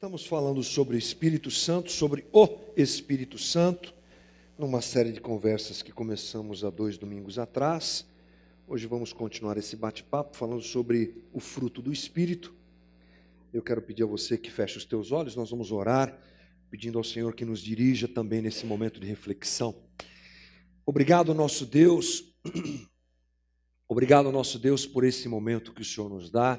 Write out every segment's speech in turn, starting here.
Estamos falando sobre o Espírito Santo, sobre o Espírito Santo, numa série de conversas que começamos há 2 domingos atrás. Hoje vamos continuar esse bate-papo falando sobre o fruto do Espírito. Eu quero pedir a você que feche os teus olhos, nós vamos orar, pedindo ao Senhor que nos dirija também nesse momento de reflexão. Obrigado, nosso Deus, por esse momento que o Senhor nos dá,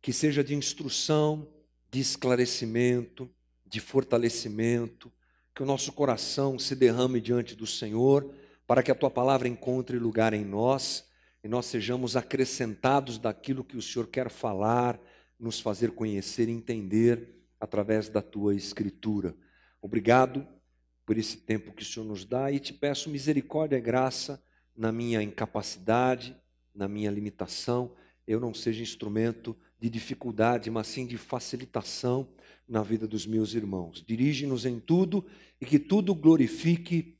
que seja de instrução, de esclarecimento, de fortalecimento, que o nosso coração se derrame diante do Senhor, para que a Tua palavra encontre lugar em nós, e nós sejamos acrescentados daquilo que o Senhor quer falar, nos fazer conhecer e entender através da Tua Escritura. Obrigado por esse tempo que o Senhor nos dá, e te peço misericórdia e graça na minha incapacidade, na minha limitação, eu não seja instrumento de dificuldade, mas sim de facilitação na vida dos meus irmãos. Dirige-nos em tudo e que tudo glorifique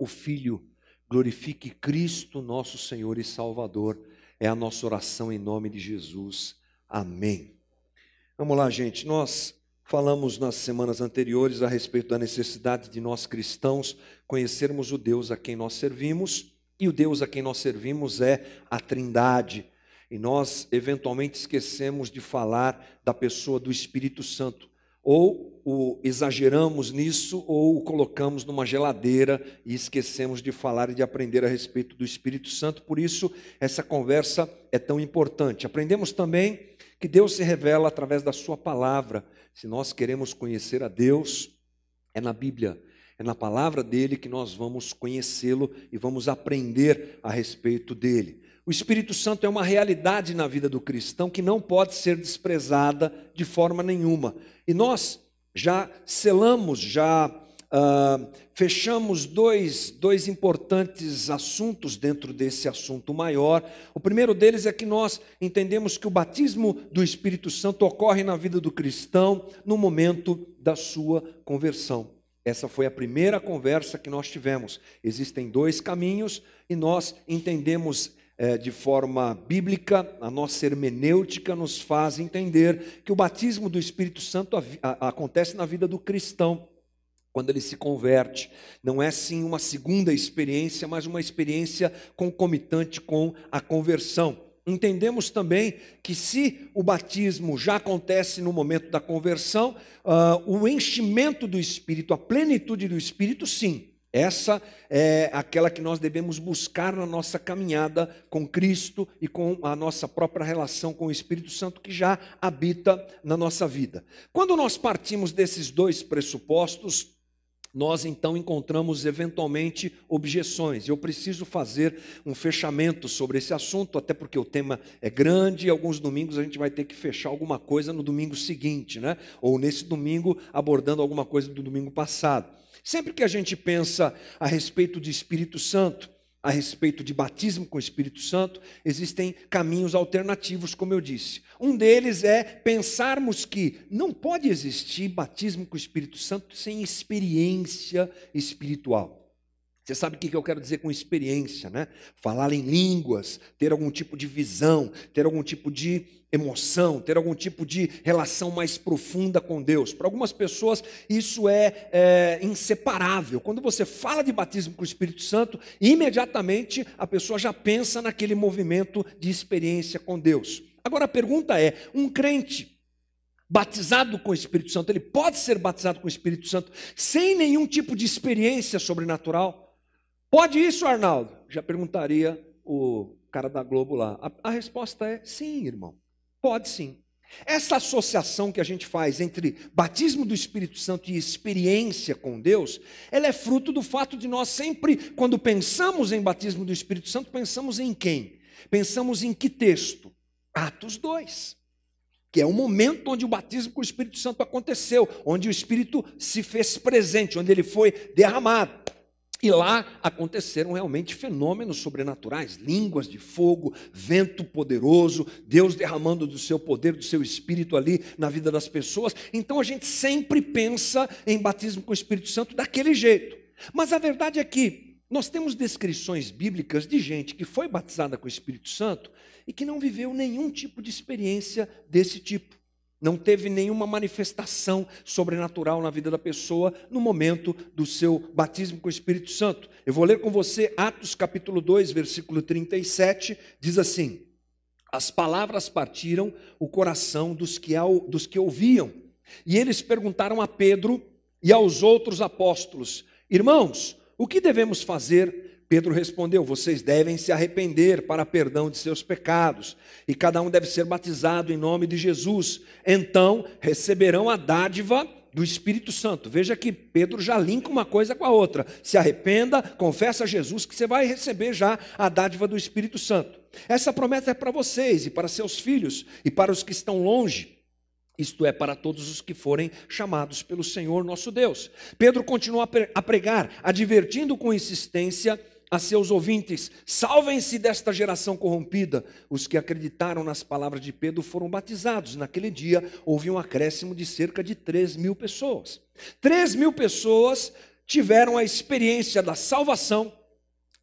o Filho, glorifique Cristo, nosso Senhor e Salvador. É a nossa oração em nome de Jesus. Amém. Vamos lá, gente. Nós falamos nas semanas anteriores a respeito da necessidade de nós cristãos conhecermos o Deus a quem nós servimos, e o Deus a quem nós servimos é a Trindade. E nós, eventualmente, esquecemos de falar da pessoa do Espírito Santo. Ou exageramos nisso, ou o colocamos numa geladeira e esquecemos de falar e de aprender a respeito do Espírito Santo. Por isso, essa conversa é tão importante. Aprendemos também que Deus se revela através da sua palavra. Se nós queremos conhecer a Deus, é na Bíblia, é na palavra dele que nós vamos conhecê-lo e vamos aprender a respeito dele. O Espírito Santo é uma realidade na vida do cristão que não pode ser desprezada de forma nenhuma. E nós já selamos, fechamos dois importantes assuntos dentro desse assunto maior. O primeiro deles é que nós entendemos que o batismo do Espírito Santo ocorre na vida do cristão no momento da sua conversão. Essa foi a primeira conversa que nós tivemos. Existem 2 caminhos e nós entendemos de forma bíblica, a nossa hermenêutica nos faz entender que o batismo do Espírito Santo acontece na vida do cristão, quando ele se converte. Não é sim uma segunda experiência, mas uma experiência concomitante com a conversão. Entendemos também que se o batismo já acontece no momento da conversão, o enchimento do Espírito, a plenitude do Espírito, sim. Essa é aquela que nós devemos buscar na nossa caminhada com Cristo e com a nossa própria relação com o Espírito Santo que já habita na nossa vida. Quando nós partimos desses 2 pressupostos, nós então encontramos eventualmente objeções. Eu preciso fazer um fechamento sobre esse assunto, até porque o tema é grande e alguns domingos a gente vai ter que fechar alguma coisa no domingo seguinte, né? Ou nesse domingo abordando alguma coisa do domingo passado. Sempre que a gente pensa a respeito de Espírito Santo, a respeito de batismo com o Espírito Santo, existem caminhos alternativos, como eu disse. Um deles é pensarmos que não pode existir batismo com o Espírito Santo sem experiência espiritual. Você sabe o que eu quero dizer com experiência, né? Falar em línguas, ter algum tipo de visão, ter algum tipo de emoção, ter algum tipo de relação mais profunda com Deus. Para algumas pessoas isso é inseparável. Quando você fala de batismo com o Espírito Santo, imediatamente a pessoa já pensa naquele movimento de experiência com Deus. Agora a pergunta é, um crente batizado com o Espírito Santo, ele pode ser batizado com o Espírito Santo sem nenhum tipo de experiência sobrenatural? Pode isso, Arnaldo? Já perguntaria o cara da Globo lá. A resposta é sim, irmão. Pode sim. Essa associação que a gente faz entre batismo do Espírito Santo e experiência com Deus, ela é fruto do fato de nós sempre, quando pensamos em batismo do Espírito Santo, pensamos em quem? Pensamos em que texto? Atos 2. Que é o momento onde o batismo com o Espírito Santo aconteceu, onde o Espírito se fez presente, onde ele foi derramado. E lá aconteceram realmente fenômenos sobrenaturais, línguas de fogo, vento poderoso, Deus derramando do seu poder, do seu Espírito ali na vida das pessoas. Então a gente sempre pensa em batismo com o Espírito Santo daquele jeito. Mas a verdade é que nós temos descrições bíblicas de gente que foi batizada com o Espírito Santo e que não viveu nenhum tipo de experiência desse tipo. Não teve nenhuma manifestação sobrenatural na vida da pessoa no momento do seu batismo com o Espírito Santo. Eu vou ler com você Atos capítulo 2, versículo 37, diz assim: as palavras partiram o coração dos que ouviam, e eles perguntaram a Pedro e aos outros apóstolos: irmãos, o que devemos fazer? Pedro respondeu: vocês devem se arrepender para perdão de seus pecados, e cada um deve ser batizado em nome de Jesus. Então receberão a dádiva do Espírito Santo. Veja que Pedro já linka uma coisa com a outra. Se arrependa, confessa a Jesus que você vai receber já a dádiva do Espírito Santo. Essa promessa é para vocês e para seus filhos e para os que estão longe. Isto é, para todos os que forem chamados pelo Senhor nosso Deus. Pedro continua a pregar, advertindo com insistência a seus ouvintes: salvem-se desta geração corrompida. Os que acreditaram nas palavras de Pedro foram batizados. Naquele dia houve um acréscimo de cerca de 3.000 pessoas. 3.000 pessoas tiveram a experiência da salvação,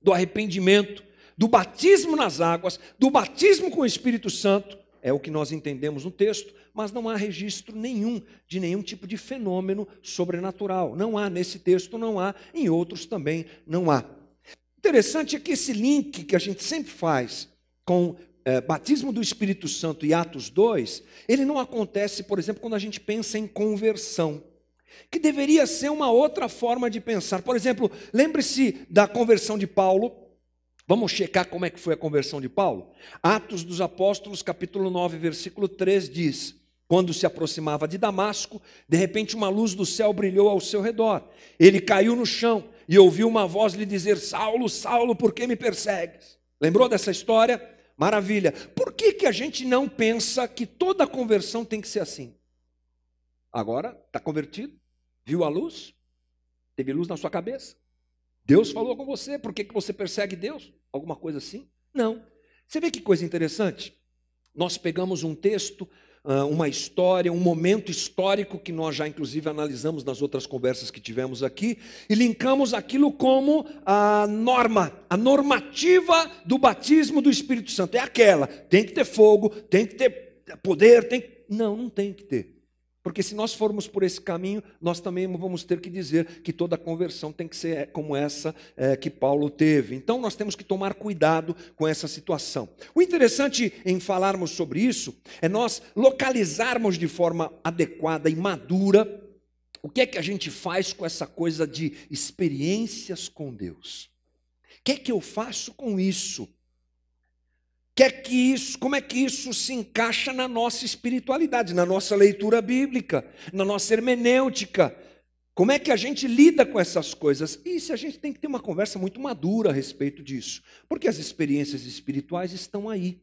do arrependimento, do batismo nas águas, do batismo com o Espírito Santo. É o que nós entendemos no texto, mas não há registro nenhum de nenhum tipo de fenômeno sobrenatural. Não há nesse texto, não há, em outros também não há. Interessante é que esse link que a gente sempre faz com batismo do Espírito Santo e Atos 2, ele não acontece, por exemplo, quando a gente pensa em conversão, que deveria ser uma outra forma de pensar. Por exemplo, lembre-se da conversão de Paulo. Vamos checar como é que foi a conversão de Paulo? Atos dos Apóstolos, capítulo 9, versículo 3 diz: quando se aproximava de Damasco, de repente uma luz do céu brilhou ao seu redor. Ele caiu no chão e ouviu uma voz lhe dizer: Saulo, Saulo, por que me persegues? Lembrou dessa história? Maravilha. Por que a gente não pensa que toda conversão tem que ser assim? Agora, está convertido? Viu a luz? Teve luz na sua cabeça? Deus falou com você, por que você persegue Deus? Alguma coisa assim? Não. Você vê que coisa interessante? Nós pegamos um texto, uma história, um momento histórico que nós já inclusive analisamos nas outras conversas que tivemos aqui, e linkamos aquilo como a norma, a normativa do batismo do Espírito Santo. É aquela, tem que ter fogo, tem que ter poder, não tem que ter. Porque se nós formos por esse caminho, nós também vamos ter que dizer que toda conversão tem que ser como essa que Paulo teve. Então nós temos que tomar cuidado com essa situação. O interessante em falarmos sobre isso é nós localizarmos de forma adequada e madura o que é que a gente faz com essa coisa de experiências com Deus. O que é que eu faço com isso? Como é que isso se encaixa na nossa espiritualidade, na nossa leitura bíblica, na nossa hermenêutica? Como é que a gente lida com essas coisas? E se a gente tem que ter uma conversa muito madura a respeito disso, porque as experiências espirituais estão aí.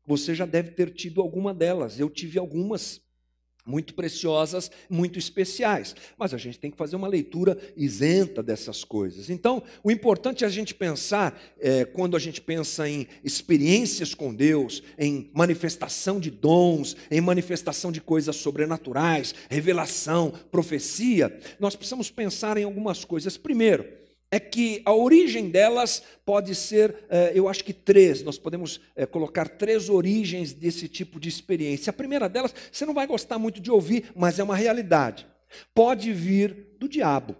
Você já deve ter tido alguma delas, eu tive algumas muito preciosas, muito especiais, mas a gente tem que fazer uma leitura isenta dessas coisas. Então, o importante é a gente pensar, quando a gente pensa em experiências com Deus, em manifestação de dons, em manifestação de coisas sobrenaturais, revelação, profecia, nós precisamos pensar em algumas coisas. Primeiro, é que a origem delas pode ser, eu acho que 3, nós podemos colocar 3 origens desse tipo de experiência. A primeira delas, você não vai gostar muito de ouvir, mas é uma realidade. Pode vir do diabo.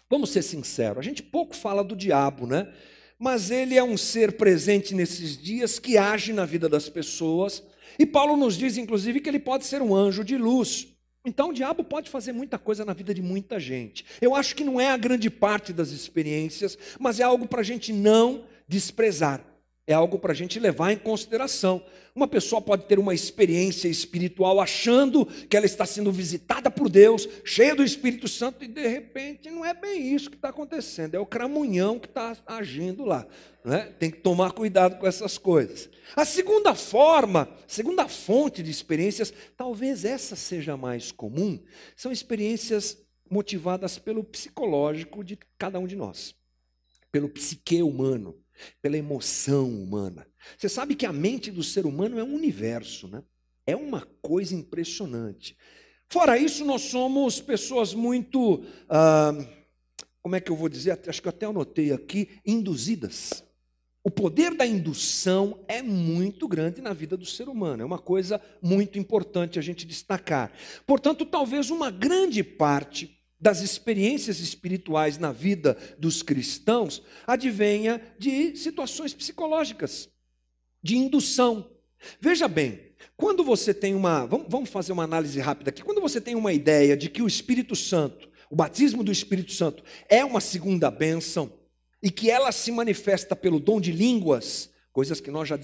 Vamos ser sinceros, a gente pouco fala do diabo, né? Mas ele é um ser presente nesses dias que age na vida das pessoas. E Paulo nos diz, inclusive, que ele pode ser um anjo de luz. Então o diabo pode fazer muita coisa na vida de muita gente. Eu acho que não é a grande parte das experiências, mas é algo para a gente não desprezar. É algo para a gente levar em consideração. Uma pessoa pode ter uma experiência espiritual achando que ela está sendo visitada por Deus, cheia do Espírito Santo, e de repente não é bem isso que está acontecendo, é o cramunhão que está agindo lá. Né? Tem que tomar cuidado com essas coisas. A segunda forma, segunda fonte de experiências, talvez essa seja mais comum, são experiências motivadas pelo psicológico de cada um de nós, pelo psique humano, pela emoção humana. Você sabe que a mente do ser humano é um universo, né? É uma coisa impressionante. Fora isso, nós somos pessoas muito, como é que eu vou dizer? Acho que eu até anotei aqui, induzidas. O poder da indução é muito grande na vida do ser humano, é uma coisa muito importante a gente destacar. Portanto, talvez uma grande parte das experiências espirituais na vida dos cristãos advenha de situações psicológicas, de indução. Veja bem, quando você tem vamos fazer uma análise rápida aqui. Quando você tem uma ideia de que o Espírito Santo, o batismo do Espírito Santo é uma segunda bênção e que ela se manifesta pelo dom de línguas, coisas que nós já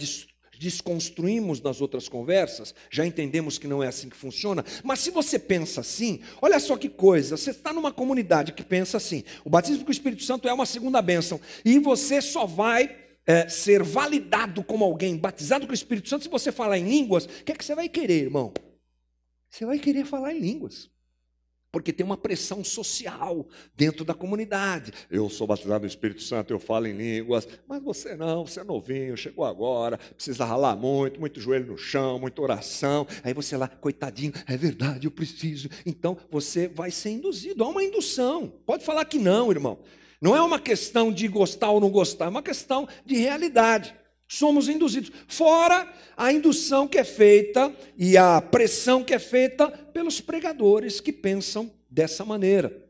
desconstruímos nas outras conversas, já entendemos que não é assim que funciona, mas se você pensa assim, olha só que coisa, você está numa comunidade que pensa assim, o batismo com o Espírito Santo é uma segunda bênção, e você só vai ser validado como alguém batizado com o Espírito Santo se você falar em línguas. O que é que você vai querer, irmão? Você vai querer falar em línguas, porque tem uma pressão social dentro da comunidade. Eu sou batizado no Espírito Santo, eu falo em línguas, mas você não, você é novinho, chegou agora, precisa ralar muito joelho no chão, muita oração. Aí você lá, coitadinho, é verdade, eu preciso. Então você vai ser induzido, há uma indução. Pode falar que não, irmão. Não é uma questão de gostar ou não gostar, é uma questão de realidade. Somos induzidos. Fora a indução que é feita e a pressão que é feita pelos pregadores que pensam dessa maneira.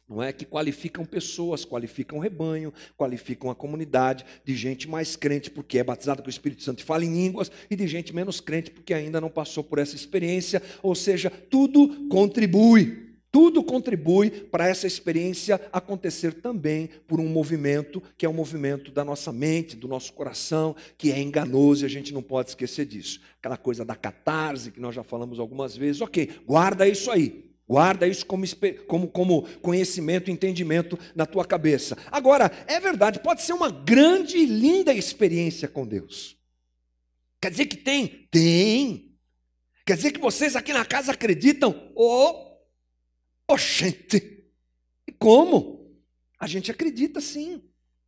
Não é que qualificam pessoas, qualificam o rebanho, qualificam a comunidade de gente mais crente porque é batizada com o Espírito Santo e fala em línguas, e de gente menos crente porque ainda não passou por essa experiência. Ou seja, tudo contribui. Tudo contribui para essa experiência acontecer também por um movimento que é o movimento da nossa mente, do nosso coração, que é enganoso e a gente não pode esquecer disso. Aquela coisa da catarse que nós já falamos algumas vezes. Ok, guarda isso aí. Guarda isso como conhecimento, entendimento na tua cabeça. Agora, é verdade, pode ser uma grande e linda experiência com Deus. Quer dizer que tem? Tem. Quer dizer que vocês aqui na casa acreditam? Oxente, e como? A gente acredita sim.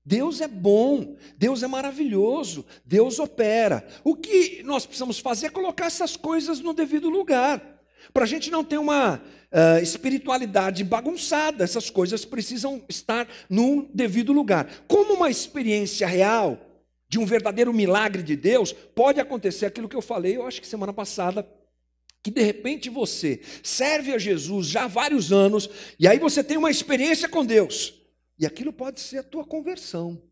Deus é bom, Deus é maravilhoso, Deus opera. O que nós precisamos fazer é colocar essas coisas no devido lugar, para a gente não ter uma espiritualidade bagunçada. Essas coisas precisam estar no devido lugar. Como uma experiência real de um verdadeiro milagre de Deus, pode acontecer aquilo que eu falei, eu acho que semana passada, que de repente você serve a Jesus já há vários anos, e aí você tem uma experiência com Deus, e aquilo pode ser a tua conversão.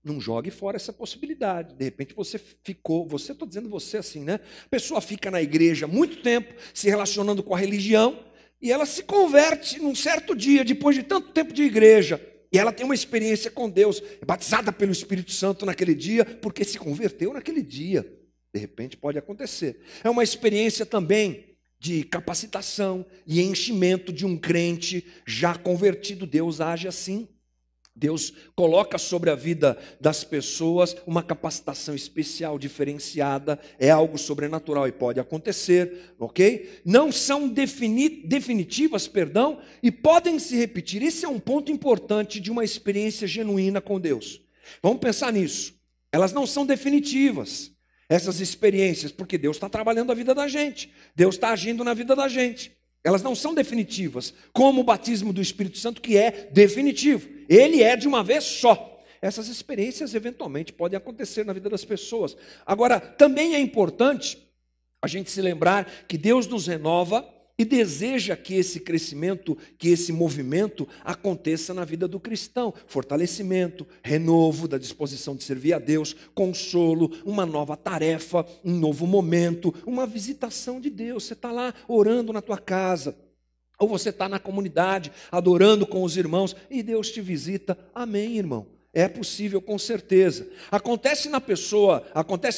Não jogue fora essa possibilidade. De repente estou dizendo você assim, né? A pessoa fica na igreja há muito tempo, se relacionando com a religião, e ela se converte num certo dia, depois de tanto tempo de igreja, e ela tem uma experiência com Deus, é batizada pelo Espírito Santo naquele dia, porque se converteu naquele dia. De repente pode acontecer. É uma experiência também de capacitação e enchimento de um crente já convertido. Deus age assim. Deus coloca sobre a vida das pessoas uma capacitação especial, diferenciada. É algo sobrenatural e pode acontecer, ok? Não são definitivas, e podem se repetir. Esse é um ponto importante de uma experiência genuína com Deus. Vamos pensar nisso. Elas não são definitivas, essas experiências, porque Deus está trabalhando a vida da gente, Deus está agindo na vida da gente. Elas não são definitivas, como o batismo do Espírito Santo, que é definitivo. Ele é de uma vez só. Essas experiências eventualmente podem acontecer na vida das pessoas. Agora, também é importante a gente se lembrar que Deus nos renova e deseja que esse crescimento, que esse movimento aconteça na vida do cristão. Fortalecimento, renovo da disposição de servir a Deus, consolo, uma nova tarefa, um novo momento, uma visitação de Deus. Você está lá orando na tua casa, ou você está na comunidade, adorando com os irmãos, e Deus te visita. Amém, irmão? É possível, com certeza. Acontece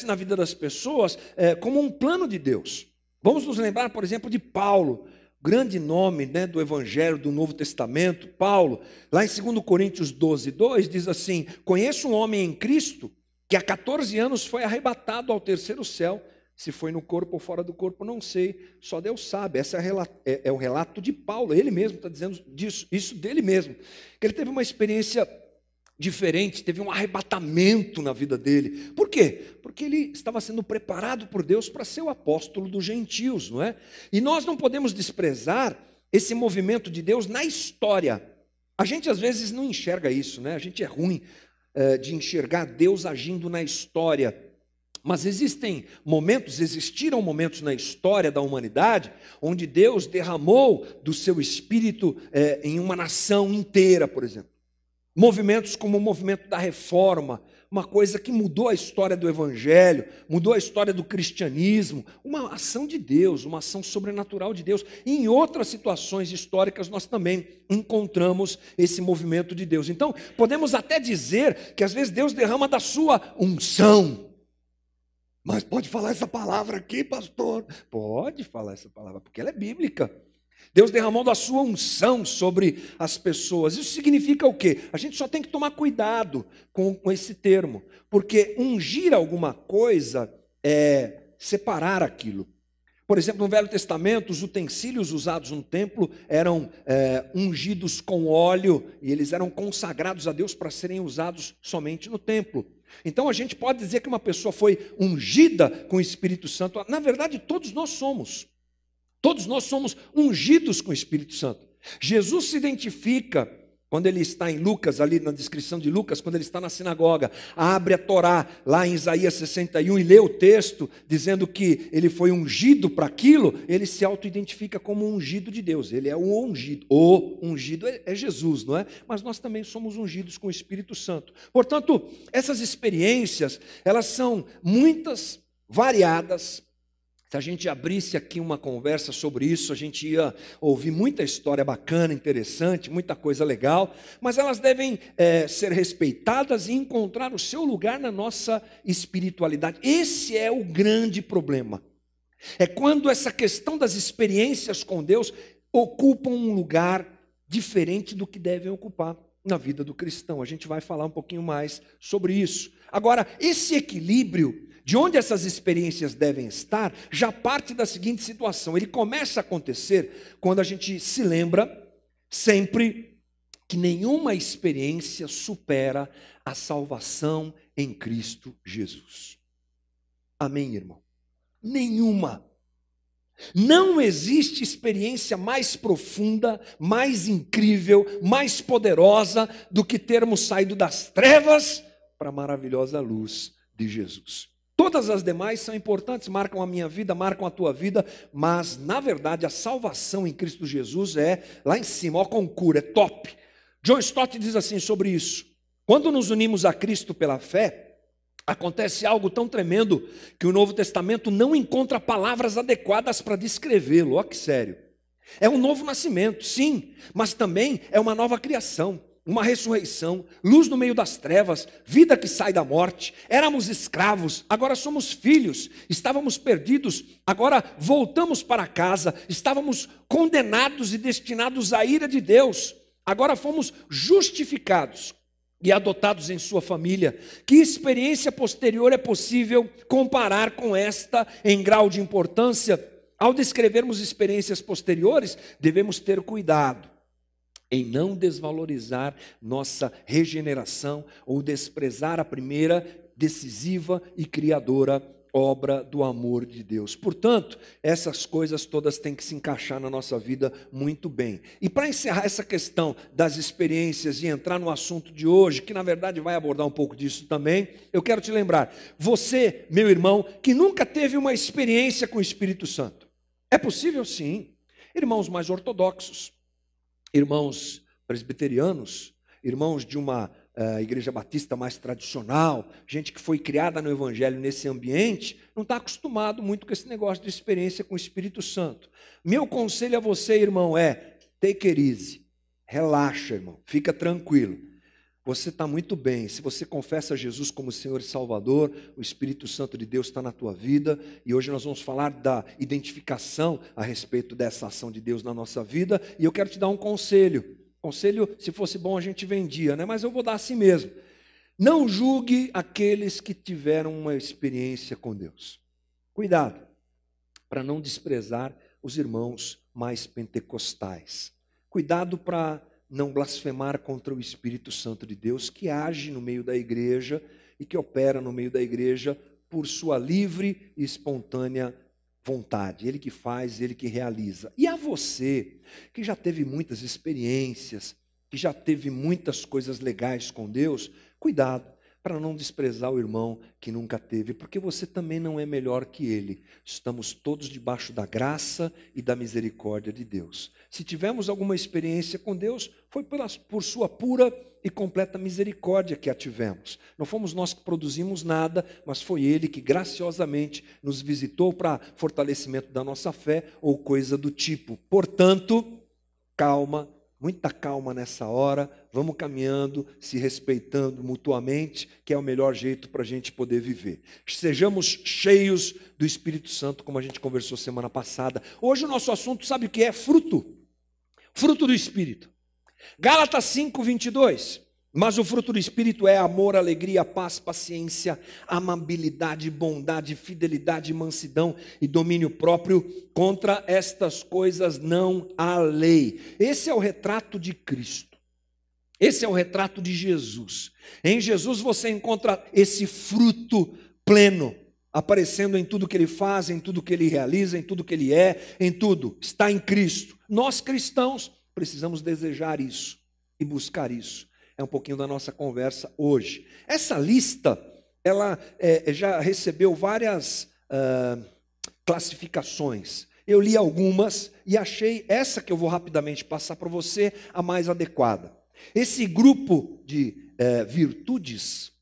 na vida das pessoas como um plano de Deus. Vamos nos lembrar, por exemplo, de Paulo, grande nome, né, do Evangelho do Novo Testamento. Paulo, lá em 2 Coríntios 12:2, diz assim: conheço um homem em Cristo que há 14 anos foi arrebatado ao terceiro céu. Se foi no corpo ou fora do corpo, não sei, só Deus sabe. Esse é o relato de Paulo, ele mesmo está dizendo isso dele mesmo, que ele teve uma experiência diferente, teve um arrebatamento na vida dele. Por quê? Porque ele estava sendo preparado por Deus para ser o apóstolo dos gentios, não é? E nós não podemos desprezar esse movimento de Deus na história. A gente às vezes não enxerga isso, né? A gente é ruim. de enxergar Deus agindo na história. Mas existiram momentos na história da humanidade onde Deus derramou do seu Espírito em uma nação inteira, por exemplo. Movimentos como o movimento da Reforma, uma coisa que mudou a história do Evangelho, mudou a história do cristianismo, uma ação de Deus, uma ação sobrenatural de Deus. E em outras situações históricas nós também encontramos esse movimento de Deus. Então, podemos até dizer que às vezes Deus derrama da sua unção. Mas pode falar essa palavra aqui, pastor? Pode falar essa palavra, porque ela é bíblica. Deus derramou da sua unção sobre as pessoas. Isso significa o quê? A gente só tem que tomar cuidado com esse termo, porque ungir alguma coisa é separar aquilo. Por exemplo, no Velho Testamento, os utensílios usados no templo eram ungidos com óleo e eles eram consagrados a Deus para serem usados somente no templo. Então a gente pode dizer que uma pessoa foi ungida com o Espírito Santo. Na verdade, todos nós somos. Todos nós somos ungidos com o Espírito Santo. Jesus se identifica, quando ele está em Lucas, ali na descrição de Lucas, quando ele está na sinagoga, abre a Torá, lá em Isaías 61, e lê o texto, dizendo que ele foi ungido para aquilo, ele se auto-identifica como ungido de Deus. Ele é o ungido. O ungido é Jesus, não é? Mas nós também somos ungidos com o Espírito Santo. Portanto, essas experiências, elas são muitas, variadas. Se a gente abrisse aqui uma conversa sobre isso, a gente ia ouvir muita história bacana, interessante, muita coisa legal, mas elas devem ser respeitadas e encontrar o seu lugar na nossa espiritualidade. Esse é o grande problema. É quando essa questão das experiências com Deus ocupam um lugar diferente do que devem ocupar na vida do cristão. A gente vai falar um pouquinho mais sobre isso. Agora, esse equilíbrio, de onde essas experiências devem estar, já parte da seguinte situação. Ele começa a acontecer quando a gente se lembra sempre que nenhuma experiência supera a salvação em Cristo Jesus. Amém, irmão? Nenhuma. Não existe experiência mais profunda, mais incrível, mais poderosa do que termos saído das trevas para a maravilhosa luz de Jesus. Todas as demais são importantes, marcam a minha vida, marcam a tua vida, mas, na verdade, a salvação em Cristo Jesus é lá em cima, ó, concura, é top. John Stott diz assim sobre isso: quando nos unimos a Cristo pela fé, acontece algo tão tremendo que o Novo Testamento não encontra palavras adequadas para descrevê-lo. Ó, que sério. É um novo nascimento, sim, mas também é uma nova criação. Uma ressurreição, luz no meio das trevas, vida que sai da morte. Éramos escravos, agora somos filhos. Estávamos perdidos, agora voltamos para casa. Estávamos condenados e destinados à ira de Deus. Agora fomos justificados e adotados em sua família. Que experiência posterior é possível comparar com esta em grau de importância? Ao descrevermos experiências posteriores, devemos ter cuidado em não desvalorizar nossa regeneração ou desprezar a primeira, decisiva e criadora obra do amor de Deus. Portanto, essas coisas todas têm que se encaixar na nossa vida muito bem. E para encerrar essa questão das experiências e entrar no assunto de hoje, que na verdade vai abordar um pouco disso também, eu quero te lembrar, você, meu irmão, que nunca teve uma experiência com o Espírito Santo. É possível, sim. Irmãos mais ortodoxos, irmãos presbiterianos, irmãos de uma igreja batista mais tradicional, gente que foi criada no Evangelho nesse ambiente, não está acostumado muito com esse negócio de experiência com o Espírito Santo. Meu conselho a você, irmão, é take it easy, relaxa, irmão, fica tranquilo. Você está muito bem. Se você confessa Jesus como Senhor e Salvador, o Espírito Santo de Deus está na tua vida. E hoje nós vamos falar da identificação a respeito dessa ação de Deus na nossa vida. E eu quero te dar um conselho. Conselho, se fosse bom a gente vendia, né? Mas eu vou dar assim mesmo. Não julgue aqueles que tiveram uma experiência com Deus. Cuidado, para não desprezar os irmãos mais pentecostais. Cuidado para não blasfemar contra o Espírito Santo de Deus, que age no meio da igreja e que opera no meio da igreja por sua livre e espontânea vontade. Ele que faz, ele que realiza. E a você, que já teve muitas experiências, que já teve muitas coisas legais com Deus, Cuidado para não desprezar o irmão que nunca teve, porque você também não é melhor que ele. Estamos todos debaixo da graça e da misericórdia de Deus. Se tivemos alguma experiência com Deus, foi por sua pura e completa misericórdia que a tivemos. Não fomos nós que produzimos nada, mas foi Ele que graciosamente nos visitou para fortalecimento da nossa fé ou coisa do tipo. Portanto, calma. Muita calma nessa hora, vamos caminhando, se respeitando mutuamente, que é o melhor jeito para a gente poder viver. Sejamos cheios do Espírito Santo, como a gente conversou semana passada. Hoje o nosso assunto, sabe o que é? Fruto. Fruto do Espírito. Gálatas 5:22. Mas o fruto do Espírito é amor, alegria, paz, paciência, amabilidade, bondade, fidelidade, mansidão e domínio próprio. Contra estas coisas não há lei. Esse é o retrato de Cristo. Esse é o retrato de Jesus. Em Jesus você encontra esse fruto pleno, aparecendo em tudo que Ele faz, em tudo que Ele realiza, em tudo que Ele é, em tudo. Está em Cristo. Nós cristãos precisamos desejar isso e buscar isso. É um pouquinho da nossa conversa hoje. Essa lista, ela já recebeu várias classificações. Eu li algumas e achei essa que eu vou rapidamente passar para você a mais adequada. Esse grupo de virtudes,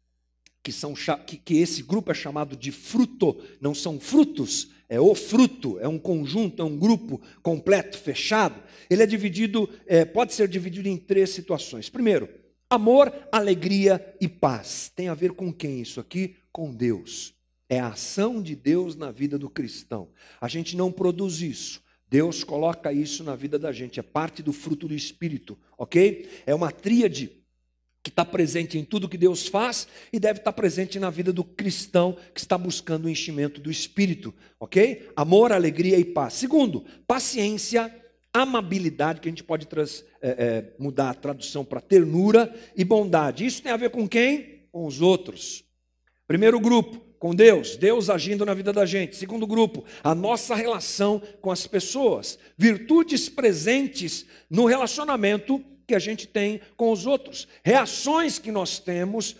que esse grupo é chamado de fruto, não são frutos, é o fruto, é um conjunto, é um grupo completo, fechado. Ele é dividido, pode ser dividido em 3 situações. Primeiro, amor, alegria e paz. Tem a ver com quem isso aqui? Com Deus. É a ação de Deus na vida do cristão. A gente não produz isso. Deus coloca isso na vida da gente. É parte do fruto do Espírito, ok? É uma tríade que está presente em tudo que Deus faz e deve estar presente na vida do cristão que está buscando o enchimento do Espírito, ok? Amor, alegria e paz. Segundo, paciência, amabilidade, que a gente pode mudar a tradução para ternura e bondade. Isso tem a ver com quem? Com os outros. Primeiro grupo, com Deus, Deus agindo na vida da gente. Segundo grupo, a nossa relação com as pessoas. Virtudes presentes no relacionamento que a gente tem com os outros. Reações que nós temos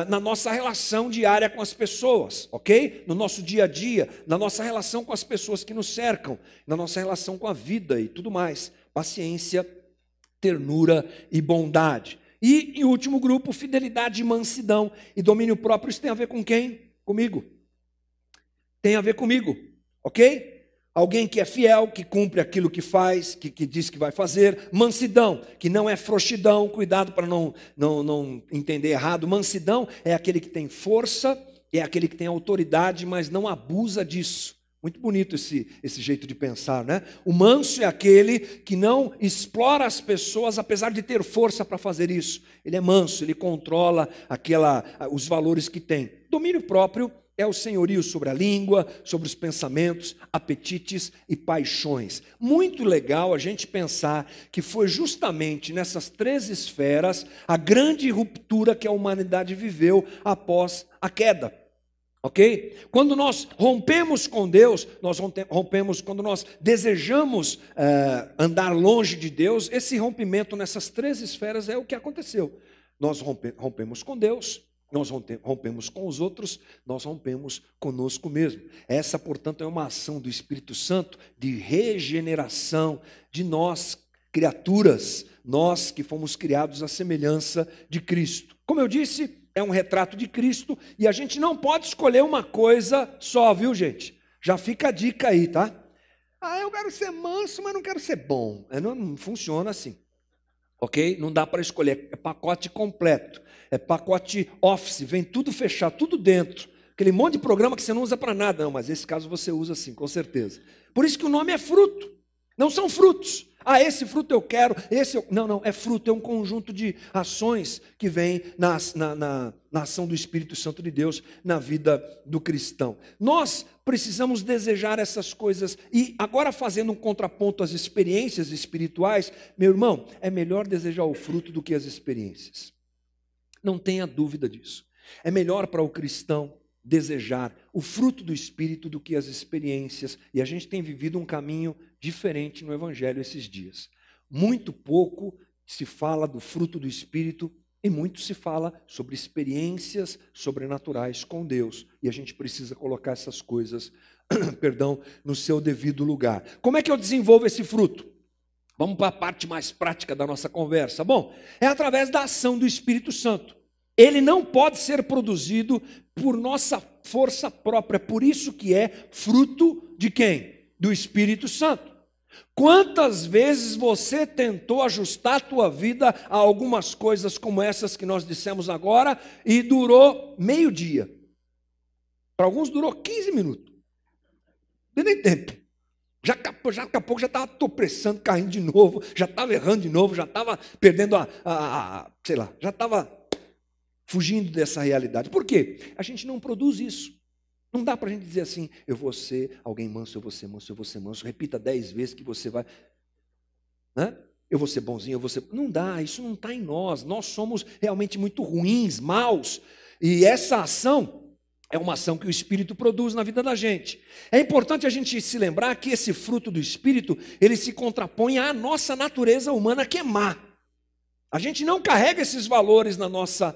na nossa relação diária com as pessoas, ok? No nosso dia a dia, na nossa relação com as pessoas que nos cercam, na nossa relação com a vida e tudo mais. Paciência, ternura e bondade. E, em último grupo, fidelidade, mansidão e domínio próprio. Isso tem a ver com quem? Comigo. Tem a ver comigo, ok? Alguém que é fiel, que cumpre aquilo que faz, que diz que vai fazer. Mansidão, que não é frouxidão, cuidado para não entender errado. Mansidão é aquele que tem força, é aquele que tem autoridade, mas não abusa disso. Muito bonito esse jeito de pensar, né? O manso é aquele que não explora as pessoas, apesar de ter força para fazer isso. Ele é manso, ele controla os valores que tem. Domínio próprio é o senhorio sobre a língua, sobre os pensamentos, apetites e paixões. Muito legal a gente pensar que foi justamente nessas 3 esferas a grande ruptura que a humanidade viveu após a queda. Ok? Quando nós rompemos com Deus, nós rompemos, quando nós desejamos andar longe de Deus, esse rompimento nessas 3 esferas é o que aconteceu. Nós rompemos com Deus, nós rompemos com os outros, nós rompemos conosco mesmo. Essa, portanto, é uma ação do Espírito Santo de regeneração de nós, criaturas, nós que fomos criados à semelhança de Cristo. Como eu disse, é um retrato de Cristo e a gente não pode escolher uma coisa só, viu, gente? Já fica a dica aí, tá? Eu quero ser manso, mas não quero ser bom. Não funciona assim. Ok? Não dá para escolher, é pacote completo, é pacote office, vem tudo fechado, tudo dentro. Aquele monte de programa que você não usa para nada. Não, mas esse caso você usa sim, com certeza. Por isso que o nome é fruto, não são frutos. Esse fruto eu quero, Não, é fruto, é um conjunto de ações que vem na ação do Espírito Santo de Deus na vida do cristão. Nós precisamos desejar essas coisas e agora fazendo um contraponto às experiências espirituais, meu irmão, é melhor desejar o fruto do que as experiências. Não tenha dúvida disso. É melhor para o cristão desejar o fruto do Espírito do que as experiências. E a gente tem vivido um caminho diferente no Evangelho esses dias. Muito pouco se fala do fruto do Espírito E muito se fala sobre experiências sobrenaturais com Deus. E a gente precisa colocar essas coisas, perdão, no seu devido lugar. Como é que eu desenvolvo esse fruto? Vamos para a parte mais prática da nossa conversa. Bom, é através da ação do Espírito Santo. Ele não pode ser produzido por nossa força própria. Por isso que é fruto de quem? Do Espírito Santo. Quantas vezes você tentou ajustar a tua vida a algumas coisas como essas que nós dissemos agora e durou meio dia? Para alguns durou 15 minutos. Não deu nem tempo. Já daqui a pouco já estava tropeçando, caindo de novo, já estava errando de novo, já estava perdendo sei lá, já estava fugindo dessa realidade. Por quê? A gente não produz isso. Não dá para a gente dizer assim, eu vou ser alguém manso, eu vou ser manso, eu vou ser manso. Repita 10 vezes que você vai... Né? Eu vou ser bonzinho, eu vou ser... Não dá, isso não está em nós. Nós somos realmente muito ruins, maus. E essa ação é uma ação que o Espírito produz na vida da gente. É importante a gente se lembrar que esse fruto do Espírito, ele se contrapõe à nossa natureza humana que é má. A gente não carrega esses valores na nossa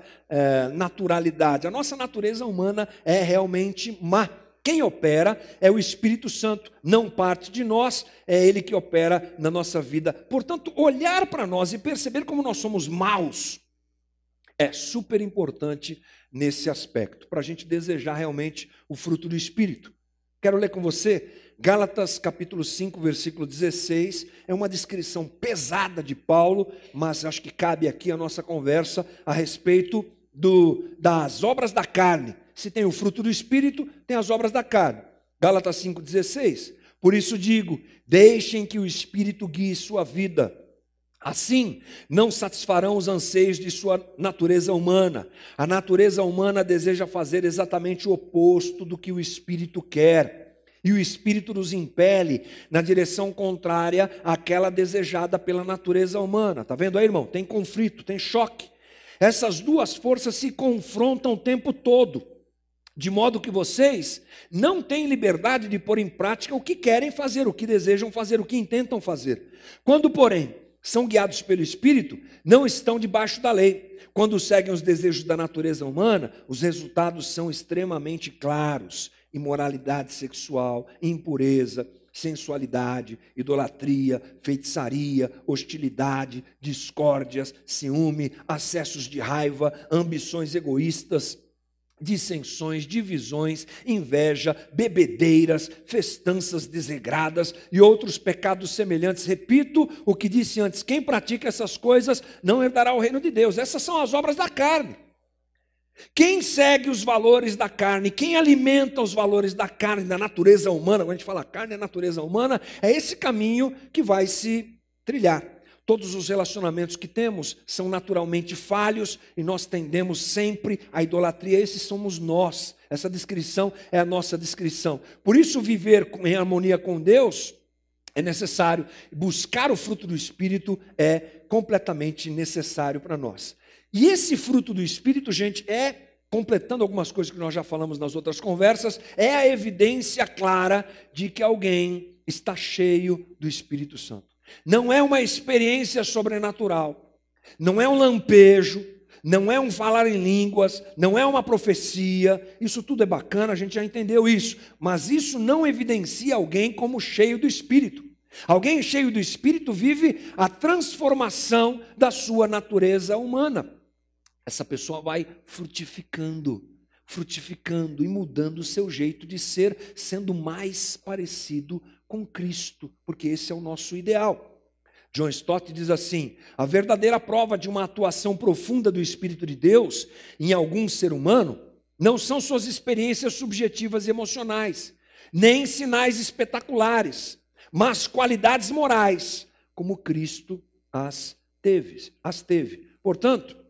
naturalidade. A nossa natureza humana é realmente má. Quem opera é o Espírito Santo, não parte de nós, é Ele que opera na nossa vida. Portanto, olhar para nós e perceber como nós somos maus é super importante nesse aspecto, para a gente desejar realmente o fruto do Espírito. Quero ler com você Gálatas capítulo 5, versículo 16, é uma descrição pesada de Paulo, mas acho que cabe aqui a nossa conversa a respeito das obras da carne. Se tem o fruto do Espírito, tem as obras da carne. Gálatas 5, 16, por isso digo, deixem que o Espírito guie sua vida. Assim, não satisfarão os anseios de sua natureza humana. A natureza humana deseja fazer exatamente o oposto do que o Espírito quer. E o Espírito nos impele na direção contrária àquela desejada pela natureza humana. Está vendo aí, irmão? Tem conflito, tem choque. Essas duas forças se confrontam o tempo todo. De modo que vocês não têm liberdade de pôr em prática o que querem fazer, o que desejam fazer, o que intentam fazer. Quando, porém, são guiados pelo Espírito, não estão debaixo da lei. Quando seguem os desejos da natureza humana, os resultados são extremamente claros. Imoralidade sexual, impureza, sensualidade, idolatria, feitiçaria, hostilidade, discórdias, ciúme, acessos de raiva, ambições egoístas, dissensões, divisões, inveja, bebedeiras, festanças desregradas e outros pecados semelhantes. Repito o que disse antes, quem pratica essas coisas não herdará o reino de Deus. Essas são as obras da carne. Quem segue os valores da carne, quem alimenta os valores da carne, da natureza humana, quando a gente fala carne é natureza humana, é esse caminho que vai se trilhar. Todos os relacionamentos que temos são naturalmente falhos e nós tendemos sempre à idolatria. Esses somos nós. Essa descrição é a nossa descrição. Por isso, viver em harmonia com Deus é necessário. Buscar o fruto do Espírito é completamente necessário para nós. E esse fruto do Espírito, gente, completando algumas coisas que nós já falamos nas outras conversas, é a evidência clara de que alguém está cheio do Espírito Santo. Não é uma experiência sobrenatural, não é um lampejo, não é um falar em línguas, não é uma profecia, isso tudo é bacana, a gente já entendeu isso, mas isso não evidencia alguém como cheio do Espírito. Alguém cheio do Espírito vive a transformação da sua natureza humana. Essa pessoa vai frutificando e mudando o seu jeito de ser, sendo mais parecido com Cristo, porque esse é o nosso ideal. John Stott diz assim, a verdadeira prova de uma atuação profunda do Espírito de Deus em algum ser humano não são suas experiências subjetivas e emocionais, nem sinais espetaculares, mas qualidades morais, como Cristo as teve. Portanto,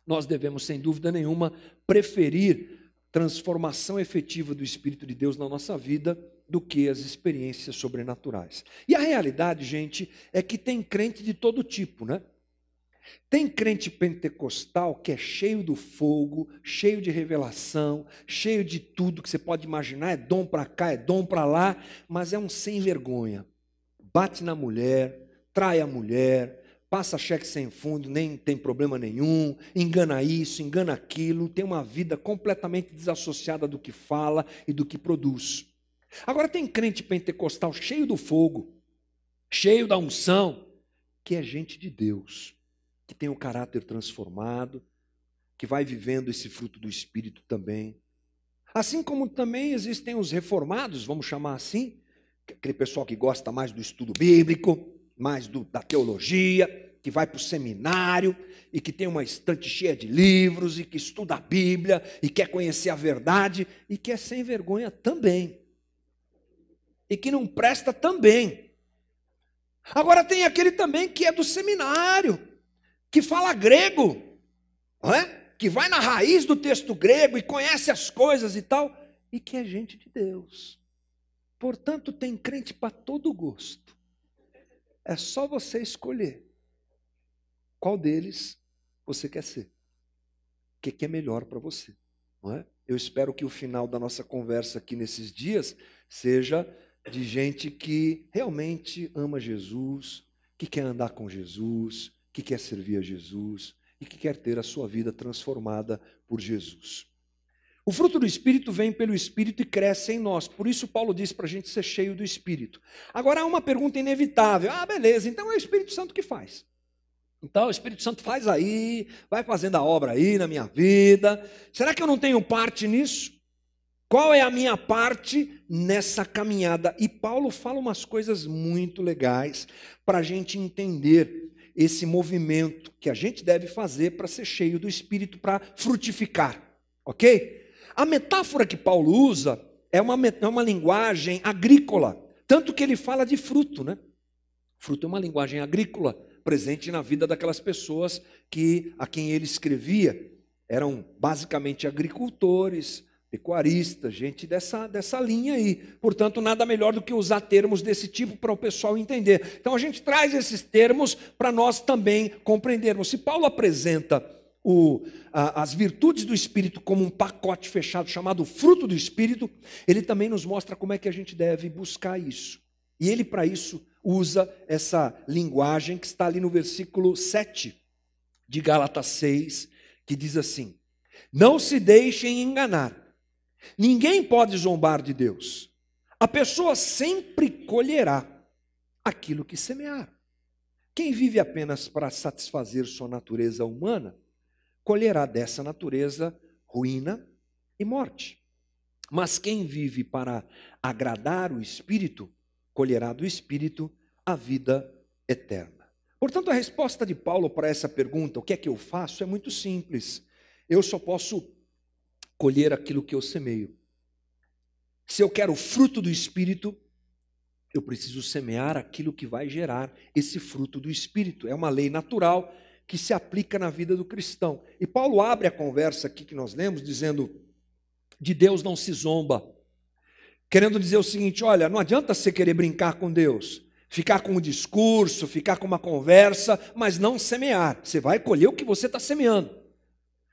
nós devemos, sem dúvida nenhuma, preferir transformação efetiva do Espírito de Deus na nossa vida do que as experiências sobrenaturais. E a realidade, gente, é que tem crente de todo tipo, né? Tem crente pentecostal que é cheio do fogo, cheio de revelação, cheio de tudo que você pode imaginar, é dom para cá, é dom para lá, mas é um sem vergonha. Bate na mulher, trai a mulher, passa cheque sem fundo, nem tem problema nenhum, engana isso, engana aquilo, tem uma vida completamente desassociada do que fala e do que produz. Agora tem crente pentecostal cheio do fogo, cheio da unção, que é gente de Deus, que tem o caráter transformado, que vai vivendo esse fruto do Espírito também. Assim como também existem os reformados, vamos chamar assim, aquele pessoal que gosta mais do estudo bíblico, mais da teologia, que vai para o seminário e que tem uma estante cheia de livros e que estuda a Bíblia e quer conhecer a verdade e que é sem vergonha também. E que não presta também. Agora tem aquele também que é do seminário, que fala grego, não é? Que vai na raiz do texto grego e conhece as coisas e tal, e que é gente de Deus. Portanto, tem crente para todo gosto. É só você escolher qual deles você quer ser. O que é melhor para você, não é? Eu espero que o final da nossa conversa aqui nesses dias seja de gente que realmente ama Jesus, que quer andar com Jesus, que quer servir a Jesus e que quer ter a sua vida transformada por Jesus. O fruto do Espírito vem pelo Espírito e cresce em nós. Por isso Paulo diz para a gente ser cheio do Espírito. Agora há uma pergunta inevitável. Beleza, então é o Espírito Santo que faz. Então o Espírito Santo faz aí, vai fazendo a obra aí na minha vida. Será que eu não tenho parte nisso? Qual é a minha parte nessa caminhada? E Paulo fala umas coisas muito legais para a gente entender esse movimento que a gente deve fazer para ser cheio do Espírito, para frutificar, ok? A metáfora que Paulo usa é uma linguagem agrícola, tanto que ele fala de fruto, né? Fruto é uma linguagem agrícola, presente na vida daquelas pessoas a quem ele escrevia. Eram basicamente agricultores, pecuaristas, gente dessa linha aí. Portanto, nada melhor do que usar termos desse tipo para o pessoal entender. Então, a gente traz esses termos para nós também compreendermos. Se Paulo apresenta as virtudes do Espírito como um pacote fechado chamado fruto do Espírito, ele também nos mostra como é que a gente deve buscar isso. E ele, para isso, usa essa linguagem que está ali no versículo 7 de Gálatas 6, que diz assim: não se deixem enganar. Ninguém pode zombar de Deus. A pessoa sempre colherá aquilo que semear. Quem vive apenas para satisfazer sua natureza humana, colherá dessa natureza ruína e morte. Mas quem vive para agradar o Espírito, colherá do Espírito a vida eterna. Portanto, a resposta de Paulo para essa pergunta, o que é que eu faço, é muito simples. Eu só posso colher aquilo que eu semeio. Se eu quero o fruto do Espírito, eu preciso semear aquilo que vai gerar esse fruto do Espírito. É uma lei natural que se aplica na vida do cristão. E Paulo abre a conversa aqui que nós lemos, dizendo: de Deus não se zomba. Querendo dizer o seguinte: olha, não adianta você querer brincar com Deus, ficar com um discurso, ficar com uma conversa, mas não semear. Você vai colher o que você está semeando.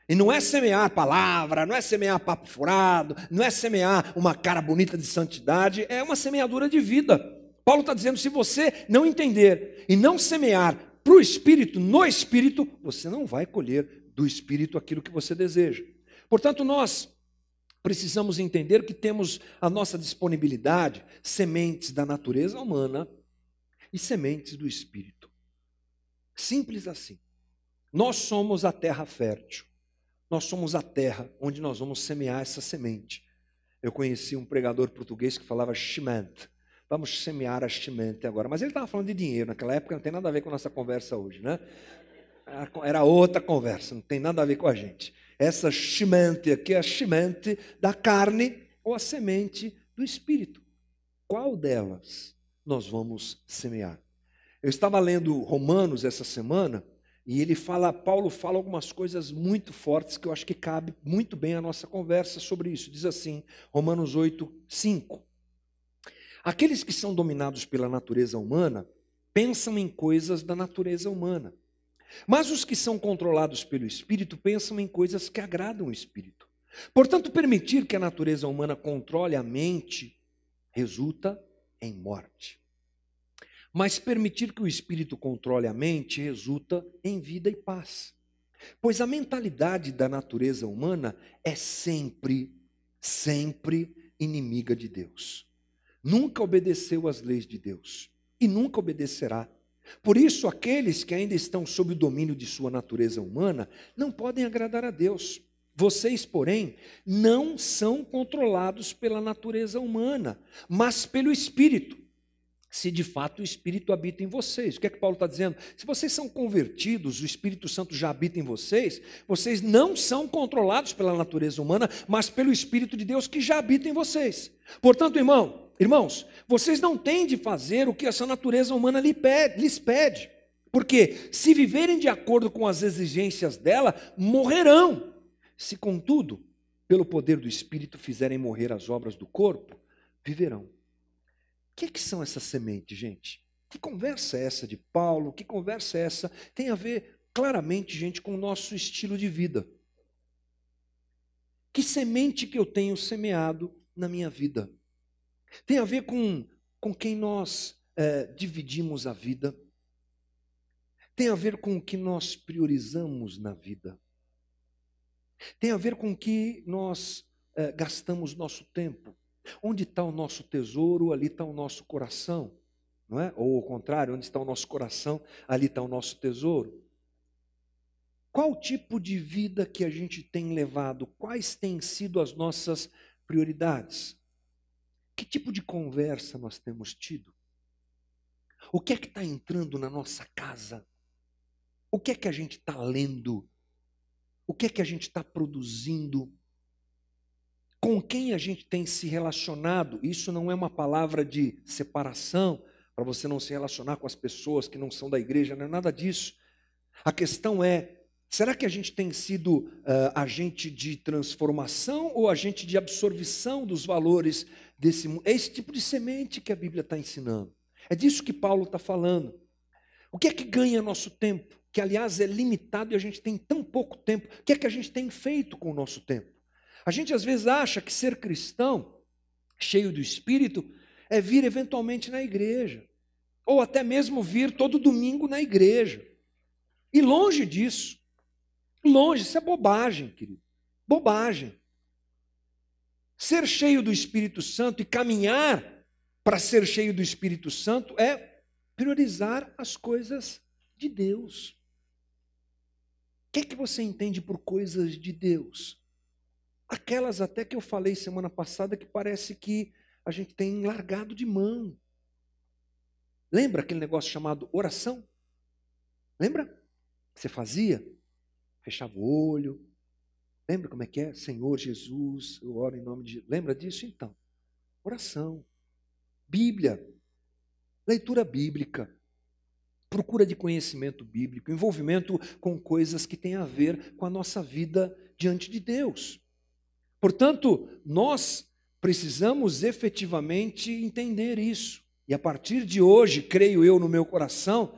E não é semear palavra, não é semear papo furado, não é semear uma cara bonita de santidade, é uma semeadura de vida. Paulo está dizendo: se você não entender e não semear para o Espírito, no Espírito, você não vai colher do Espírito aquilo que você deseja. Portanto, nós precisamos entender que temos à nossa disponibilidade sementes da natureza humana e sementes do Espírito. Simples assim. Nós somos a terra fértil. Nós somos a terra onde nós vamos semear essa semente. Eu conheci um pregador português que falava semente. Vamos semear a semente agora. Mas ele estava falando de dinheiro. Naquela época não tem nada a ver com a nossa conversa hoje, né? Era outra conversa, não tem nada a ver com a gente. Essa semente aqui é a semente da carne ou a semente do Espírito. Qual delas nós vamos semear? Eu estava lendo Romanos essa semana e Paulo fala algumas coisas muito fortes que eu acho que cabe muito bem à nossa conversa sobre isso. Diz assim, Romanos 8, 5. Aqueles que são dominados pela natureza humana pensam em coisas da natureza humana. Mas os que são controlados pelo Espírito pensam em coisas que agradam o Espírito. Portanto, permitir que a natureza humana controle a mente resulta em morte. Mas permitir que o Espírito controle a mente resulta em vida e paz. Pois a mentalidade da natureza humana é sempre inimiga de Deus. Nunca obedeceu às leis de Deus e nunca obedecerá. Por isso, aqueles que ainda estão sob o domínio de sua natureza humana não podem agradar a Deus. Vocês, porém, não são controlados pela natureza humana, mas pelo Espírito, se de fato o Espírito habita em vocês. O que é que Paulo está dizendo? Se vocês são convertidos, o Espírito Santo já habita em vocês, vocês não são controlados pela natureza humana, mas pelo Espírito de Deus que já habita em vocês. Portanto, irmãos, vocês não têm de fazer o que essa natureza humana lhes pede, porque se viverem de acordo com as exigências dela, morrerão. Se, contudo, pelo poder do Espírito fizerem morrer as obras do corpo, viverão. O que são essas sementes, gente? Que conversa é essa de Paulo? Que conversa é essa? Tem a ver claramente, gente, com o nosso estilo de vida. Que semente que eu tenho semeado na minha vida? Tem a ver com quem nós dividimos a vida. Tem a ver com o que nós priorizamos na vida. Tem a ver com o que nós gastamos nosso tempo. Onde está o nosso tesouro, ali está o nosso coração. Não é? Ou ao contrário, onde está o nosso coração, ali está o nosso tesouro. Qual tipo de vida que a gente tem levado? Quais têm sido as nossas prioridades? Que tipo de conversa nós temos tido? O que é que está entrando na nossa casa? O que é que a gente está lendo? O que é que a gente está produzindo? Com quem a gente tem se relacionado? Isso não é uma palavra de separação, para você não se relacionar com as pessoas que não são da igreja, não é nada disso. A questão é, será que a gente tem sido agente de transformação ou agente de absorção dos valores desse mundo? É esse tipo de semente que a Bíblia está ensinando. É disso que Paulo está falando. O que é que ganha nosso tempo? Que, aliás, é limitado e a gente tem tão pouco tempo. O que é que a gente tem feito com o nosso tempo? A gente, às vezes, acha que ser cristão, cheio do Espírito, é vir eventualmente na igreja. Ou até mesmo vir todo domingo na igreja. E longe disso. Longe, isso é bobagem, querido. Bobagem. Ser cheio do Espírito Santo e caminhar para ser cheio do Espírito Santo é priorizar as coisas de Deus. O que você entende por coisas de Deus? Aquelas até que eu falei semana passada que parece que a gente tem largado de mão. Lembra aquele negócio chamado oração? Lembra? Que você fazia? Fechava o olho. Lembra como é que é? Senhor Jesus, eu oro em nome de Jesus. Lembra disso? Então, oração. Bíblia. Leitura bíblica. Procura de conhecimento bíblico, envolvimento com coisas que têm a ver com a nossa vida diante de Deus. Portanto, nós precisamos efetivamente entender isso. E a partir de hoje, creio eu no meu coração,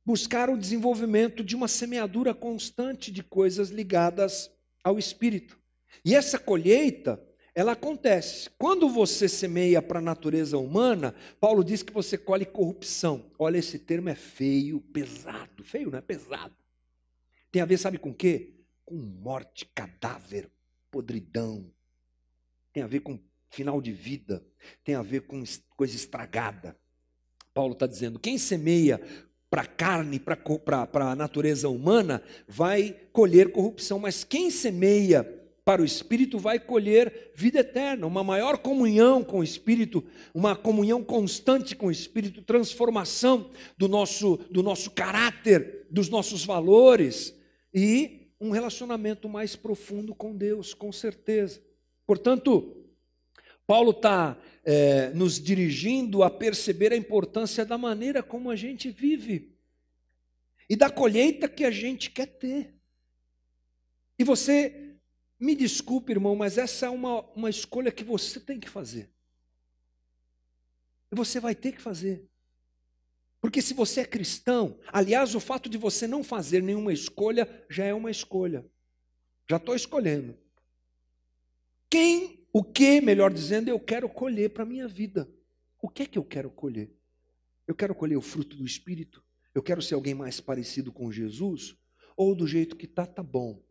buscar o desenvolvimento de uma semeadura constante de coisas ligadas ao Espírito. E essa colheita, ela acontece. Quando você semeia para a natureza humana, Paulo diz que você colhe corrupção. Olha, esse termo é feio, pesado. Feio, não é? Pesado. Tem a ver, sabe com o quê? Com morte, cadáver, podridão. Tem a ver com final de vida. Tem a ver com coisa estragada. Paulo está dizendo, quem semeia para a carne, para a natureza humana, vai colher corrupção. Mas quem semeia para o Espírito vai colher vida eterna, uma maior comunhão com o Espírito, uma comunhão constante com o Espírito, transformação do nosso caráter, dos nossos valores e um relacionamento mais profundo com Deus, com certeza. Portanto, Paulo está nos dirigindo a perceber a importância da maneira como a gente vive e da colheita que a gente quer ter. E você... Me desculpe, irmão, mas essa é uma escolha que você tem que fazer. E você vai ter que fazer. Porque se você é cristão, aliás, o fato de você não fazer nenhuma escolha já é uma escolha. Já estou escolhendo. Melhor dizendo, eu quero colher para a minha vida. O que é que eu quero colher? Eu quero colher o fruto do Espírito? Eu quero ser alguém mais parecido com Jesus? Ou do jeito que tá bom?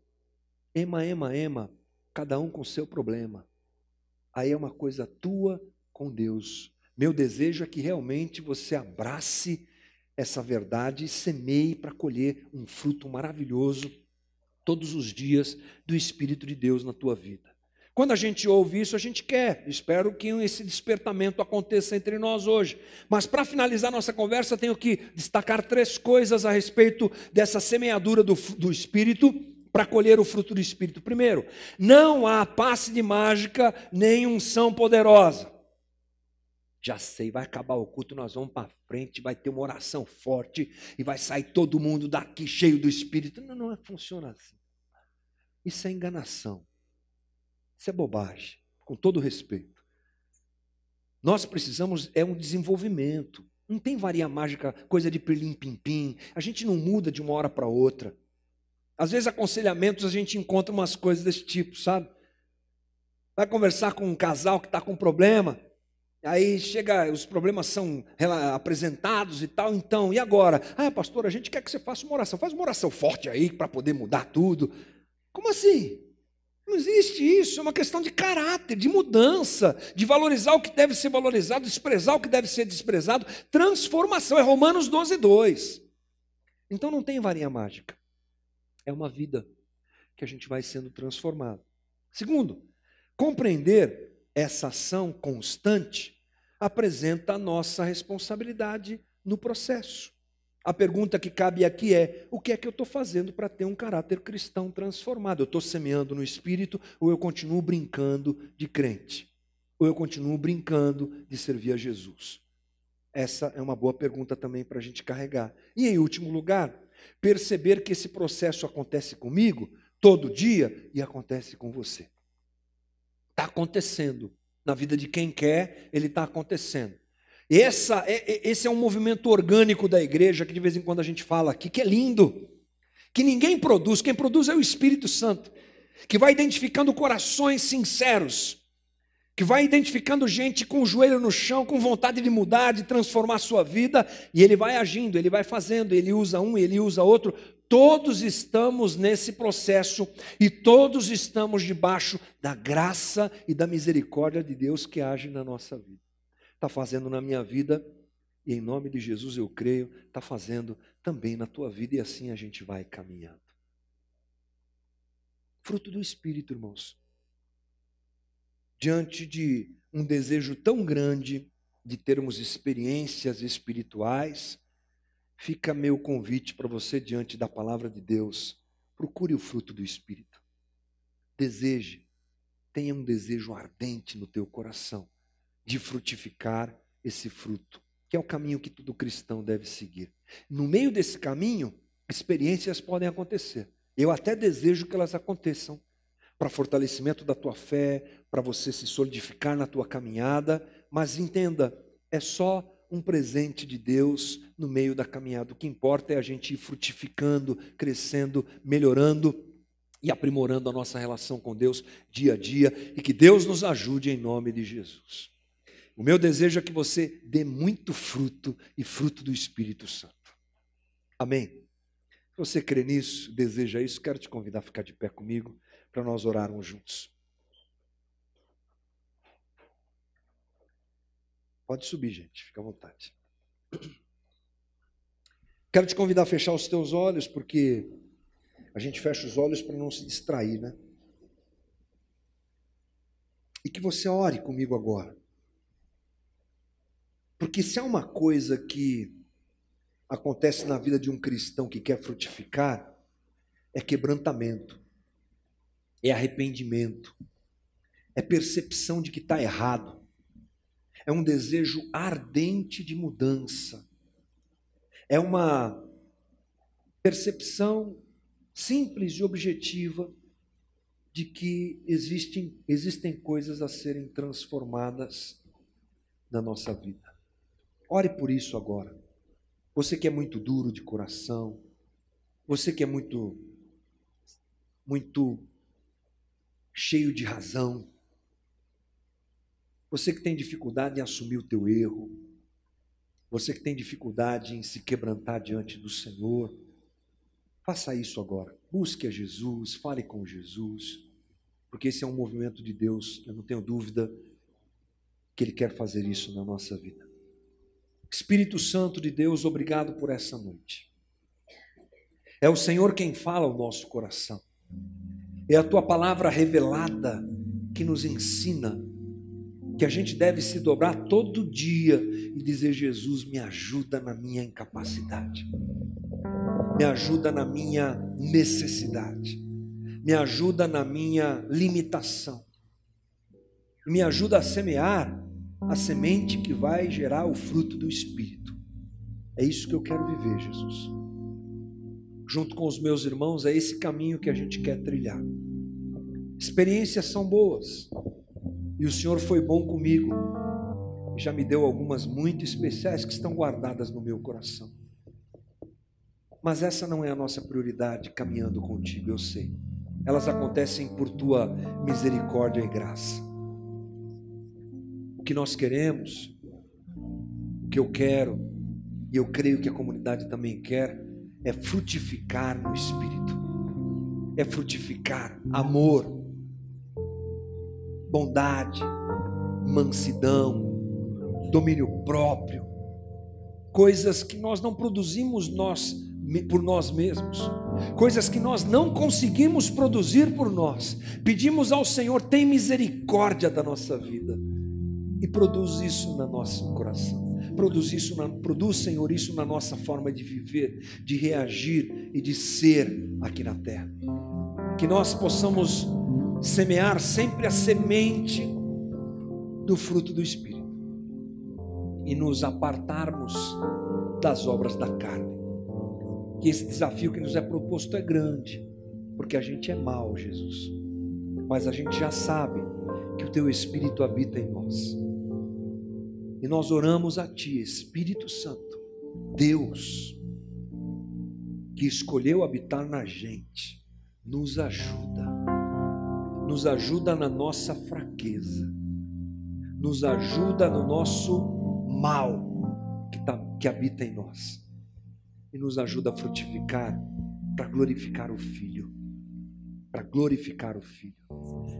Ema, cada um com o seu problema. Aí é uma coisa tua com Deus. Meu desejo é que realmente você abrace essa verdade e semeie para colher um fruto maravilhoso todos os dias do Espírito de Deus na tua vida. Quando a gente ouve isso, a gente quer. Espero que esse despertamento aconteça entre nós hoje. Mas para finalizar nossa conversa, tenho que destacar 3 coisas a respeito dessa semeadura do Espírito para colher o fruto do Espírito. Primeiro, não há passe de mágica nem unção poderosa. Já sei, vai acabar o culto, nós vamos para frente, vai ter uma oração forte e vai sair todo mundo daqui cheio do Espírito. Não funciona assim. Isso é enganação. Isso é bobagem, com todo respeito. Nós precisamos, um desenvolvimento. Não tem varinha mágica, coisa de pirlim-pim-pim. A gente não muda de uma hora para outra. Às vezes, aconselhamentos, a gente encontra umas coisas desse tipo, sabe? Vai conversar com um casal que está com problema, aí chega, os problemas são apresentados e tal, então, e agora? Pastor, a gente quer que você faça uma oração. Faz uma oração forte aí para poder mudar tudo. Como assim? Não existe isso, é uma questão de caráter, de mudança, de valorizar o que deve ser valorizado, desprezar o que deve ser desprezado. Transformação, é Romanos 12:2. Então não tem varinha mágica. É uma vida que a gente vai sendo transformado. Segundo, compreender essa ação constante apresenta a nossa responsabilidade no processo. A pergunta que cabe aqui é: o que é que eu estou fazendo para ter um caráter cristão transformado? Eu estou semeando no Espírito ou eu continuo brincando de crente? Ou eu continuo brincando de servir a Jesus? Essa é uma boa pergunta também para a gente carregar. E em último lugar, perceber que esse processo acontece comigo todo dia e acontece com você. Está acontecendo. Na vida de quem quer, ele está acontecendo. Esse é um movimento orgânico da igreja que de vez em quando a gente fala aqui, que é lindo, que ninguém produz, quem produz é o Espírito Santo, que vai identificando corações sinceros, que vai identificando gente com o joelho no chão, com vontade de mudar, de transformar a sua vida, e ele vai agindo, ele vai fazendo, ele usa um, ele usa outro. Todos estamos nesse processo e todos estamos debaixo da graça e da misericórdia de Deus que age na nossa vida. Está fazendo na minha vida, e em nome de Jesus eu creio, está fazendo também na tua vida, e assim a gente vai caminhando. Fruto do Espírito, irmãos. Diante de um desejo tão grande de termos experiências espirituais, fica meu convite para você diante da palavra de Deus. Procure o fruto do Espírito. Deseje, tenha um desejo ardente no teu coração de frutificar esse fruto, que é o caminho que todo cristão deve seguir. No meio desse caminho, experiências podem acontecer. Eu até desejo que elas aconteçam, para fortalecimento da tua fé, para você se solidificar na tua caminhada, mas entenda, é só um presente de Deus no meio da caminhada. O que importa é a gente ir frutificando, crescendo, melhorando e aprimorando a nossa relação com Deus dia a dia, e que Deus nos ajude em nome de Jesus. O meu desejo é que você dê muito fruto e fruto do Espírito Santo. Amém? Se você crê nisso, deseja isso, quero te convidar a ficar de pé comigo para nós orarmos juntos. Pode subir, gente, fica à vontade. Quero te convidar a fechar os teus olhos, porque a gente fecha os olhos para não se distrair, né? E que você ore comigo agora. Porque se há uma coisa que acontece na vida de um cristão que quer frutificar, é quebrantamento, é arrependimento, é percepção de que está errado, é um desejo ardente de mudança, é uma percepção simples e objetiva de que existem coisas a serem transformadas na nossa vida. Ore por isso agora. Você que é muito duro de coração, você que é muito cheio de razão, você que tem dificuldade em assumir o teu erro, Você que tem dificuldade em se quebrantar diante do Senhor, faça isso agora. Busque a Jesus, fale com Jesus, porque esse é um movimento de Deus. Eu não tenho dúvida que Ele quer fazer isso na nossa vida. Espírito Santo de Deus, obrigado por essa noite. É o Senhor quem fala ao nosso coração. É a Tua palavra revelada que nos ensina que a gente deve se dobrar todo dia e dizer: Jesus, me ajuda na minha incapacidade, me ajuda na minha necessidade, me ajuda na minha limitação, me ajuda a semear a semente que vai gerar o fruto do Espírito. É isso que eu quero viver, Jesus. Junto com os meus irmãos, é esse caminho que a gente quer trilhar. Experiências são boas, e o Senhor foi bom comigo, já me deu algumas muito especiais que estão guardadas no meu coração. Mas essa não é a nossa prioridade caminhando contigo, eu sei. Elas acontecem por Tua misericórdia e graça. O que nós queremos, o que eu quero, e eu creio que a comunidade também quer, é frutificar no Espírito. É frutificar amor, bondade, mansidão, domínio próprio, coisas que nós não produzimos por nós mesmos, coisas que nós não conseguimos produzir por nós. Pedimos ao Senhor: tem misericórdia da nossa vida e produz isso no nosso coração. Produz, Senhor, isso na nossa forma de viver, de reagir e de ser aqui na terra. Que nós possamos semear sempre a semente do fruto do Espírito e nos apartarmos das obras da carne. Que esse desafio que nos é proposto é grande, porque a gente é mau, Jesus, mas a gente já sabe que o Teu Espírito habita em nós, e nós oramos a Ti, Espírito Santo, Deus, que escolheu habitar na gente, nos ajuda na nossa fraqueza, nos ajuda no nosso mal que habita em nós, e nos ajuda a frutificar para glorificar o Filho,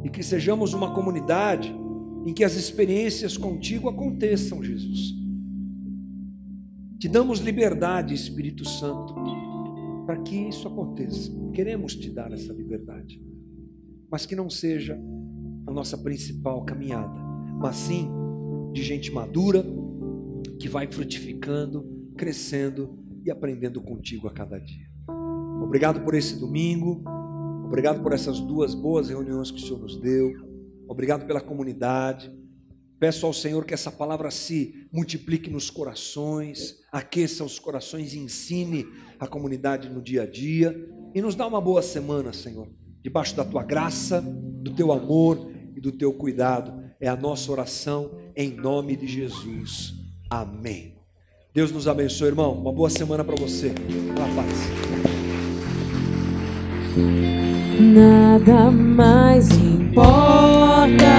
e que sejamos uma comunidade em que as experiências contigo aconteçam, Jesus. Te damos liberdade, Espírito Santo, para que isso aconteça. Queremos Te dar essa liberdade, mas que não seja a nossa principal caminhada, mas sim de gente madura, que vai frutificando, crescendo e aprendendo contigo a cada dia. Obrigado por esse domingo, obrigado por essas 2 boas reuniões que o Senhor nos deu, obrigado pela comunidade. Peço ao Senhor que essa palavra se multiplique nos corações, aqueça os corações e ensine a comunidade no dia a dia, e nos dá uma boa semana, Senhor, debaixo da Tua graça, do Teu amor e do Teu cuidado. É a nossa oração em nome de Jesus. Amém. Deus nos abençoe, irmão. Uma boa semana para você. Pela paz. Nada mais importa.